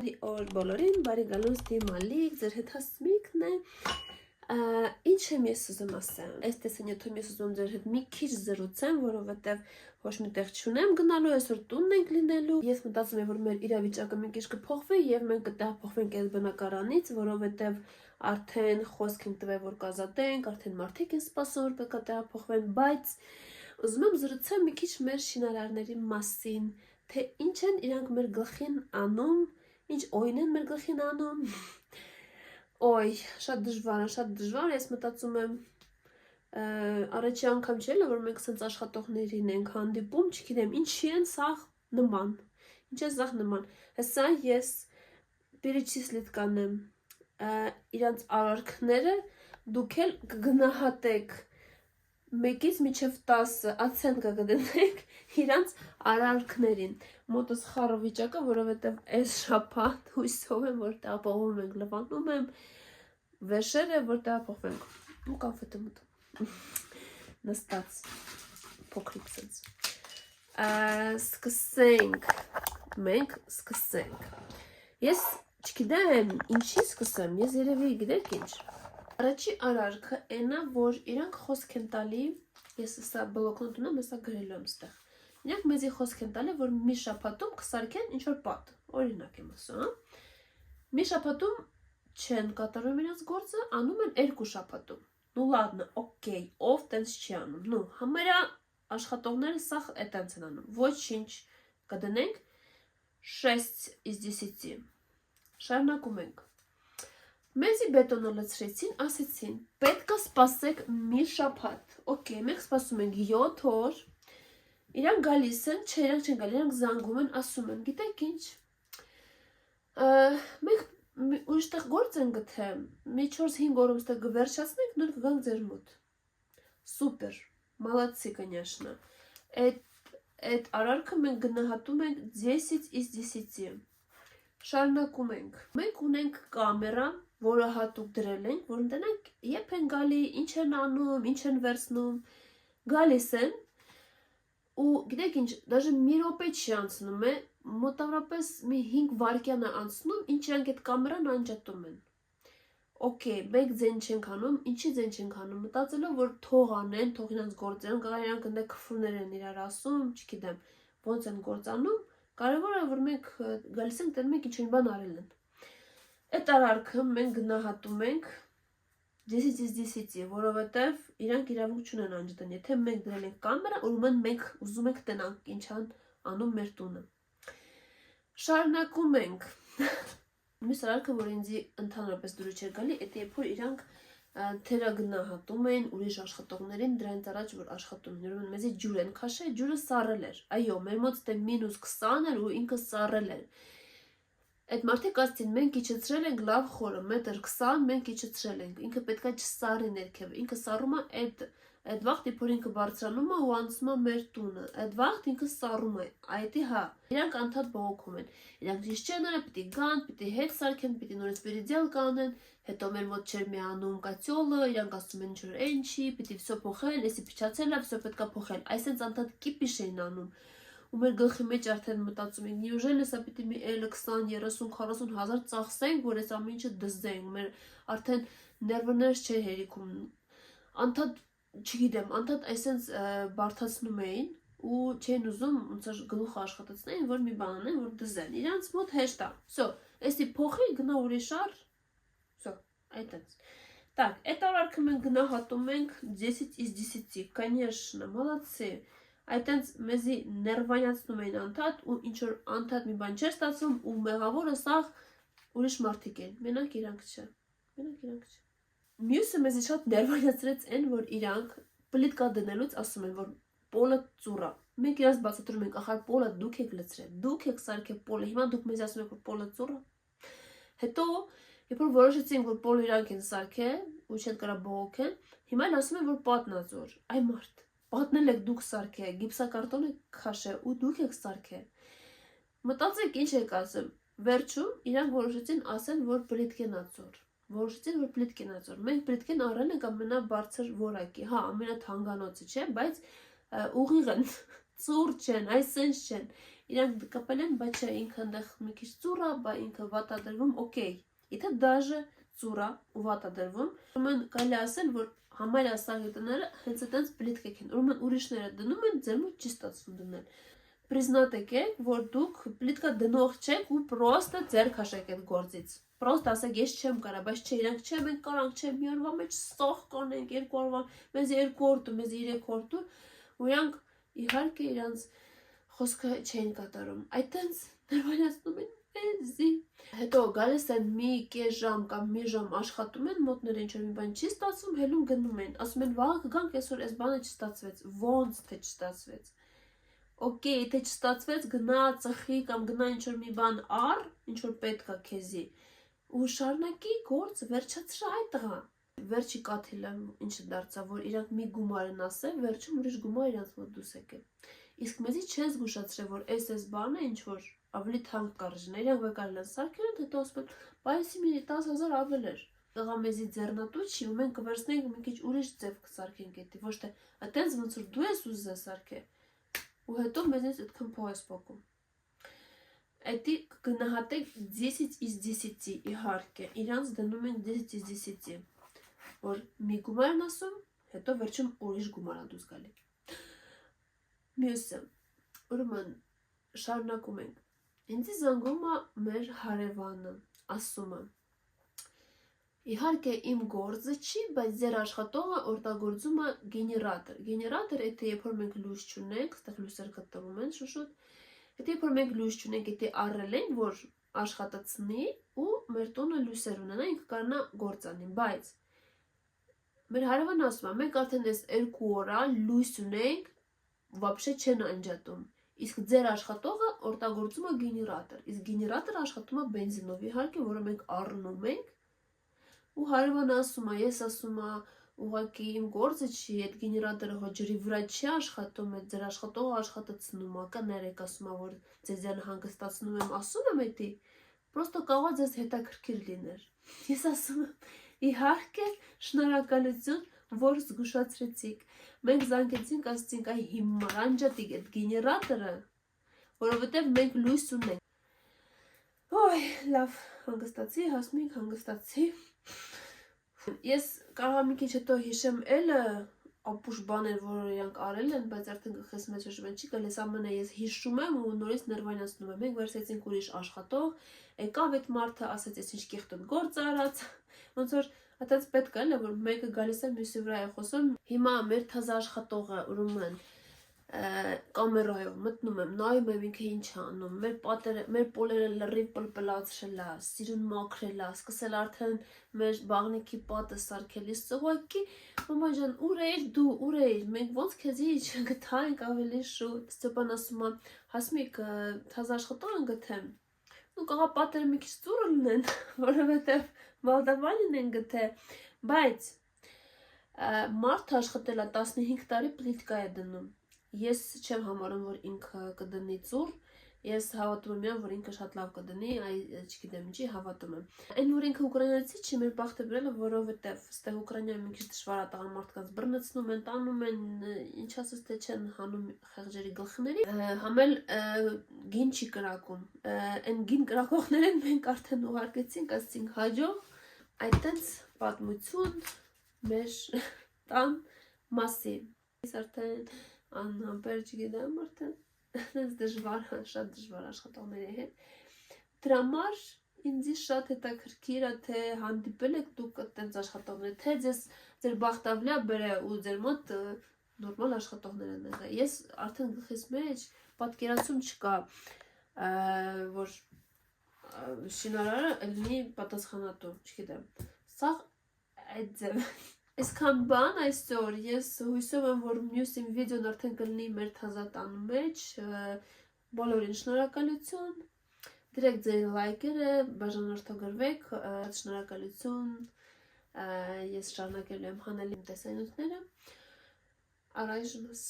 Բարի օր բոլորին, բարի գալուս դիմալիք, ձեր հետ հասմիկն է, ինչ եմ ես ուզում ասեմ, այս տեսանյութում ես ուզում ձեր հետ մի քիչ զրուցեմ, որովհետև ոչ մի տեղ չունեմ գնալու, այսօր տունն ենք լինելու, ես մտածում եմ, որ մեր իրավիճակը մի քիչ կփոխվի եւ մենք կտեղափոխվենք այս բնակարանից, որովհետև արդեն խոսք ենք տվել, որ կազատենք, արդեն մարդիկ են սպասում, որ պետք է տեղափոխվեն, բայց ուզում եմ զրուցեմ մի քիչ մեր շինարարների մասին, թե ինչ են իրանք մեր գլխին անում, ինչ օյն են մեր գլխին անում, ոյ, շատ դժվար, ես մտածում եմ, առաջի անգամ չէ, որ մենք սենց աշխատողներին ենք հանդիպում, չգիտեմ, ինչի են սաղ նման, ինչ է սաղ նման, հեսա ես պիրիչիսլիտ կանեմ, իրանց արարքները դուք էլ կգնահատեք, մեկից միջև 10 ացեն կգտնեք իրանց արարքներին, մոտս խառը վիճակը, որովհետև այս շաբաթ հույսով եմ, որ տեղափոխվում ենք, լվանում եմ վերջերը, որ տեղափոխվենք, ու կոնֆետը մտում, նստած, փոքրիկ սենց, սկսենք, մենք սկսենք, ես չգիտեմ ինչի սկսեմ, ես երևի գիտեք ինչ, առաջի արարքը ենա, որ իրանք խոսք են տալի, ես սա բլոկնոտ ունեմ, սա գրելու եմ ստեղ, իրանք մեզի խոսք են տալի, որ մի շաբաթում կսարքեն ինչ-որ պատ, օրինակ եմ ասում, մի շաբաթում չեն կատարում իրանց գործը, անում են 2 շաբաթում, նու լադնը, օքեյ, ով տենց չի անում, նու, համերա աշխատողները սաղ տենց են անում, ոչինչ կդնենք 6 из 10, շարունակում ենք, մեզի բետոնը լցրեցին, ասեցին, պետք է սպասեք մի շաբաթ, օքեյ, մենք սպասում ենք 7 օր, իրանք գալիս են, չէ, իրանք չեն գալի, իրանք զանգում են, ասում են, գիտեք ինչ, մենք ուրիշտեղ գործ են գտել, մի 4-5 օրում ստեղ գվերջացնենք, նոր կգանք ձեր մոտ, սուպեր, մալացի, կնյաշնա, այդ արարքը մենք գնահատում ենք 10 из 10, շարունակում ենք, մենք ունենք կամերա, որը հատուկ դրել ենք, որ ընտենանք եբ են գալի, ինչ են անում, ինչ են վերցնում, գալիս են, ու գիտեք ինչ, դաժե մի րոպե չի անցնում է, մոտավորապես մի 5 վայրկյան է անցնում, ինչ իրանք այդ կամերան անջատում են, օքեյ, մենք ձեն չենք անում, ինչի ձեն չենք անում, մտածելով, որ թող անեն, թող իրանց գործեն, կաղար իրանք ընդ քֆուրներ են իրար ասում, չգիտեմ, ոնց են գործանում, կարևորը, որ մենք գալիս ենք, տենում ենք ինչ-որ բան արել են, այդ արարքը մենք գնահատում ենք 10 из 10, որովհետև իրանք իրավունք չունեն անջատեն, եթե մենք դրել ենք կամերա, ուրեմն մենք ուզում ենք տնանք ինչ անում մեր տունը, շարունակում ենք, մյուս արարքը, որ ինձ ընդհանրապես դուրս չէր գալի, այդ երբ որ իրանք թերագնահատում էին ուրիշ աշխատողներին դրանից առաջ, որ աշխատում են, ուրեմն մեզի ջուր են քաշել, ջուրը սառել էր, այո, մեր մոտ դե -20 էր ու ինքը սառել էր, այդ մարդիկ ասցին, մենք իջեցրել ենք լավ խորը, 1.20 m մենք իջեցրել ենք, ինքը պետք է չսառի ներքևը, ինքը սառում է այդ վաղտ, երբ որ ինքը բարձրանում է ու անցնում է մեր տունը, այդ վաղտ ինքը սառում է, այդի հա, իրանք անդադ բողոքում են, իրանք ճիշտ չեն արել, պիտի գան, պիտի հետ սարքեն, պիտի նորից վերիդյալ կանեն, հետո մեր մոտ չէր միանում կացյոլը, իրանք ասում են ինչ-որ այն չի, պիտի վսո փոխել, էսի փչացել է, վսո պետք է փոխել, այսենց անդադ կիպիշ էին անում, ու մեր գլխի մեջ արդեն մտածում ենք, նյուժել սա պիտի մի 20, 30, 40 հազար ծախսենք, որ այս ամեն ինչը դզենք, մեր արդեն ներվներս չէր հերիքում, անդադ չգիտեմ, անդադ այսենց բարդացնում էին ու չեն ուզում ոնց գլուխը աշխատացնեն, որ մի բան անեն, որ դզեն, իրանց մոտ հեշտ է, սո, էսի փոխի, գնա ուրիշ առ, սո, այդպես, так, այդ արարքը մենք գնահատում ենք 10 из 10, конечно, молодцы, այդտենց մեզի ներվայացնում էին անդադ ու ինչ-որ անդադ մի բան չէր ստացվում ու մեղավորը սաղ ուրիշ մարդիկ են, մենակ իրանք չէ, մյուսը մեզի շատ ներվայացրեց են, որ իրանք պլիտկա դնելուց ասում են, որ պոլը ծուռ է, մենք իրանց բացատրում ենք, ախար պոլը դուք եք լցրել, դուք եք սարքել պոլը, հիմա դուք մեզ ասում եք, որ պոլը ծուռ է, հետո, երբ որ որոշեցին, որ պոլը իրանք են սարքել ու չեն կարա բողոքեն, հիմա են ասում են, որ պատն է ծուռ, այ մարդ, պատնել եք դուք սարքել, գիպսակարտոն եք քաշել ու դուք եք սարքել, մտածեք ինչ եք ասում, վերջում իրանք որոշեցին ասեն, որ պլիտկեն է ծուռ, որոշեցին, որ պլիտկեն է ծուռ, մենք պլիտկեն առել ենք ամենաբարձր որակի, հա, ամենաթանկանոցը չէ, բայց ուղիղ են, ծուռ չեն, այսենց չեն, իրանք կապել են, բայց չէ, ինքը այնտեղ մի քիչ ծուռ է, բայց ինքը վատադրվում, օքեյ։ Եթե դաժե ծուռ է ու վատադրվում, ուրեմն կարելի ասել, որ համարյա սարյոտները հենց այդպես պլիտկեք են, ուրեմն ուրիշները դնում են, ձեր մոտ չի ստացվում դնել։ Признатեք եք, որ դուք պլիտկա դնող չեք ու պրոստը ձեր քաշեք այդ գործից։ Պրոստ ասեք, ես չեմ կարա, բայց չէ, իրանք չէ, մենք կարանք, չէ, մի օրվա մեջ սող կանենք, երկու օրվա, մեզ 2 օր տու, մեզ 3 օր տու, ու իրանք իհարկե իրանց խոսքը չեն կատարում։ Այդտենց նրբանացնում են էզի։ Հետո գալիս են մի կես ժամ կամ մի ժամ աշխատում են, մոտները ինչ-որ մի բան չի ստացվում, հելուն գնում են, ասում են վաղ կգանք, այսօր այս բանը չստացվեց, ոնց թե չստացվեց։ Օքեյ, եթե չստացվեց, գնա ծխի կամ գնա ինչ-որ մի բան առ, ինչ-որ պետք է քեզի, ու շարունակի գործը, վերջացրա այդ տղա։ Վերջի կաթիլը ինչը դարձավ, որ իրանք մի գումար են ասել, վերջում ուրիշ գումար իրանց մոտ դուս եկել։ Իսկ մեզի չեն զգուշացրել, որ այս բանը ինչ-որ ավելի թանկ կարժն է, իրանք վեկարել են սարքել, հետո ասում են, բայսի մի 10,000 ավել էր։ Տղա մեզի ձեռնատու չի, ու մենք կվերցնենք մի քիչ ուրիշ ձև կսարքենք էդի, ոչ թե այդտենց ոնց որ դու ես ուզես սարքել։ Ու հետո մեզից այդքան փող ես փոխում։ Էդի կգնահատեք 10-ից 10-ի, իհարկե, իրանց դնում են 10-ից 10-ի, որ մի գումար են ասում, հետո վերջում ուրիշ գումար է դուրս գալի։ Մյուսը, ուրեմն շարունակում ենք։ Ինձ զանգում է մեր հարևանը, ասում է. Իհարկե իմ գործը չի, բայց ձեր աշխատողը օգտագործում է գեներատոր։ Գեներատոր է, երբ որ մենք լույս չունենք, այդտեղ լույսեր գտնվում են շուշուտ։ Եթե երբ որ մենք լույս չունենք, եթե առել ենք, որ աշխատացնի ու մեր տունը լույսեր ունենա, ինքը կարողանա գործ անի, բայց մեր հարևանը ասում է, մենք արդեն այս 2 օր լույս ունենք, вообще չեն անջատում։ Իսկ ձեր աշխատողը օգտագործում է գեներատոր։ Իսկ գեներատորը աշխատում է բենզինով, իհարկե, որը մենք առնում ենք։ Ու հարևանը ասում է, ես ասում է, ուղղակի իմ գործը չի, այդ գեներատորը հո ջրի վրա չի աշխատում, այդ ձեր աշխատողը աշխատացնում է, կներեք, ասում է, որ ձեզ հանգստացնում եմ, ասում եմ էդի, պրոստո կարող է ձեզ հետաքրքիր լիներ։ Ես ասում եմ, իհարկե, շնորհակալություն, որ զգուշացրեցիք։ Մենք զանգեցինք, ասեցինք, այ հիմա անջատիկ այդ գեներատորը, որովհետև մենք լույս ունենք։ Ոյ, լավ, հանգստացի, հասմիկ, հանգստացի։ Ես կարող մի քիչ հետո հիշեմ էլը ապուշ բաներ, որ իրանք արել են, բայց արդեն գլխիս մեջ հիշում չի գալիս, ամենը ես հիշում եմ ու նորից նրվանացնում եմ։ Մենք վերցեցինք ուրիշ աշխատող, եկավ այդ մարդը, ասաց, ես ինչ կեղտոտ գործ արած, ոնց որ այդպես պետք է, որ մեկը գալիս է մյուսի վրա է խոսում։ Հիմա մեր թազա աշխատողը ուրեմն կամերայով մտնում եմ, նայում եմ ինքը ինչ է անում, մեր պատերը, մեր պոլերը լրիվ պլպլացրել է, սիրուն մաքրել է, սկսել արդեն մեր բաղնիքի պատը սարքել, ես ծղոյքի, մամա ջան, ուր էիր դու, ուր էիր, մենք ոնց քեզի չգտանք ավելի շուտ, Ստեփան ասում է, հասմիկ, թազա աշխատող են գտեմ, ու կաղա պատերը մի քիչ ծուռ լինեն, որովհետև Մալդավանին են գտե, բայց մարդը աշխատել է 15 տարի պլիտկա է դնում։ Ես չեմ համարում, որ ինքը կդնի ծուռ, ես հավատում եմ, որ ինքը շատ լավ կդնի, չգիտեմ ինչի հավատում եմ։ Այն որ ինքը ուկրաինացի չի, մեր բախտը բերել է, որովհետև ստեղ Ուկրաինայում մի քիչ դժվար է տղամարդկանց բռնցնում են, տանում են, ինչ ասես թե չեն հանում խեղճերի գլխների, համել գին չի կրակում։ Այն գին կրակողներին մենք արդեն ուղարկեցինք, ասեցինք հաջող, այդտենց պատմություն մեր տան մասին։ Ես արդեն անհամբեր չգիտեմ արդեն, դες դժվար, շատ դժվար աշխատողների հետ։ Դրա համար ինձ շատ հետաքրքիր է, թե հանդիպել եք դուք այդտենց աշխատողներ, թե ձեր բախտավլյա բերե ու ձեր մոտ նորմալ աշխատողներ են եղել։ Ես արդեն գլխիս մեջ պատկերացում չկա, որ շինարարը լինի պատասխանատու, չգիտեմ։ Սա այդ ձև։ Այսքան բան այսօր, ես հույսով եմ, որ մյուս իմ վիդեոն արդեն կլինի մեր թազա տան մեջ, բոլորին շնորհակալություն, դրեք ձեր լայքերը, բաժանորդագրվեք, շնորհակալություն, ես շարունակելու եմ հանել իմ տեսանյութները, առայժմս